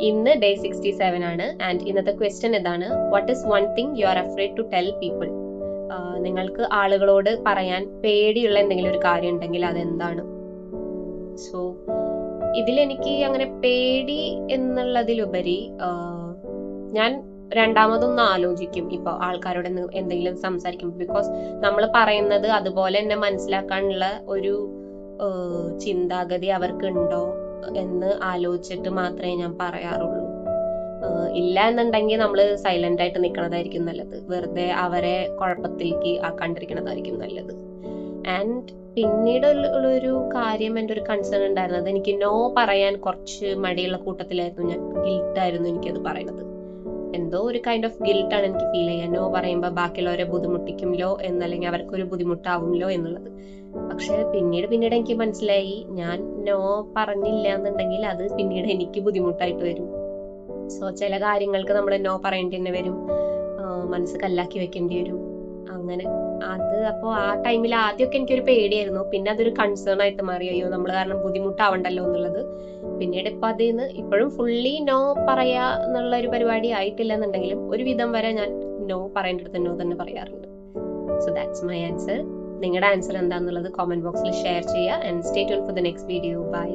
ഇന്ന് ഡേ 67 ആണ്. ആൻഡ് ഇന്നത്തെ ക്വസ്റ്റ്യൻ ഇതാണ്: what is one thing you are afraid to tell people? നിങ്ങൾക്ക് ആളുകളോട് പറയാൻ പേടിയുള്ള എന്തെങ്കിലും ഒരു കാര്യം ഉണ്ടെങ്കിൽ അതെന്താണ്? സോ ഇതിലെനിക്ക് അങ്ങനെ പേടി എന്നുള്ളതിലുപരി ഞാൻ രണ്ടാമതൊന്ന് ആലോചിക്കും ഇപ്പൊ ആൾക്കാരോട് എന്തെങ്കിലും സംസാരിക്കും. ബിക്കോസ് നമ്മൾ പറയുന്നത് അതുപോലെ തന്നെ മനസ്സിലാക്കാനുള്ള ഒരു ചിന്താഗതി അവർക്ക് ഉണ്ടോ എന്ന് ആലോചിച്ചിട്ട് മാത്രമേ ഞാൻ പറയാറുള്ളൂ. ഇല്ല എന്നുണ്ടെങ്കിൽ നമ്മൾ സൈലന്റ് ആയിട്ട് നിൽക്കണതായിരിക്കും നല്ലത്. വെറുതെ അവരെ കുഴപ്പത്തിലേക്ക് ആക്കാണ്ടിരിക്കണതായിരിക്കും നല്ലത്. ആൻഡ് പിന്നീട് ഉള്ളൊരു കാര്യം, എൻ്റെ ഒരു കൺസേൺ ഉണ്ടായിരുന്നത്, എനിക്ക് നോ പറയാൻ കുറച്ച് മടിയുള്ള കൂട്ടത്തിലായിരുന്നു ഞാൻ. ഗിൽട്ടായിരുന്നു എനിക്കത് പറയുന്നത്. എന്തോ ഒരു കൈൻഡ് ഓഫ് ഗിൽട്ടാണ് എനിക്ക് ഫീൽ ചെയ്യുക. നോ പറയുമ്പോൾ ബാക്കിയുള്ളവരെ ബുദ്ധിമുട്ടിക്കുമല്ലോ എന്നല്ലെങ്കിൽ അവർക്കൊരു ബുദ്ധിമുട്ടാവുമല്ലോ എന്നുള്ളത്. പക്ഷെ പിന്നീട് എനിക്ക് മനസ്സിലായി, ഞാൻ നോ പറഞ്ഞില്ല എന്നുണ്ടെങ്കിൽ അത് പിന്നീട് എനിക്ക് ബുദ്ധിമുട്ടായിട്ട് വരും. സോ ചില കാര്യങ്ങൾക്ക് നമ്മൾ നോ പറയേണ്ടി തന്നെ വരും, മനസ്സ് കല്ലാക്കി വെക്കേണ്ടി വരും. അങ്ങനെ അത് അപ്പോൾ ആ ടൈമിൽ ആദ്യമൊക്കെ എനിക്കൊരു പേടിയായിരുന്നു. പിന്നെ അതൊരു കൺസേൺ ആയിട്ട് മാറി. അയ്യോ, നമ്മൾ കാരണം ബുദ്ധിമുട്ടാവണ്ടല്ലോ എന്നുള്ളത്. പിന്നീട് ഇപ്പൊ അതിന്ന് ഇപ്പോഴും ഫുള്ളി നോ പറയാ എന്നുള്ള ഒരു പരിപാടി ആയിട്ടില്ല എന്നുണ്ടെങ്കിലും ഒരു വിധം വരെ ഞാൻ നോ പറയേണ്ടത് നോ തന്നെ പറയാറുണ്ട്. So that's my answer. നിങ്ങളുടെ ആൻസർ എന്താണെന്നുള്ളത് കോമെന്റ് ബോക്സിൽ ഷെയർ ചെയ്യുക. And stay tune for the next video. By.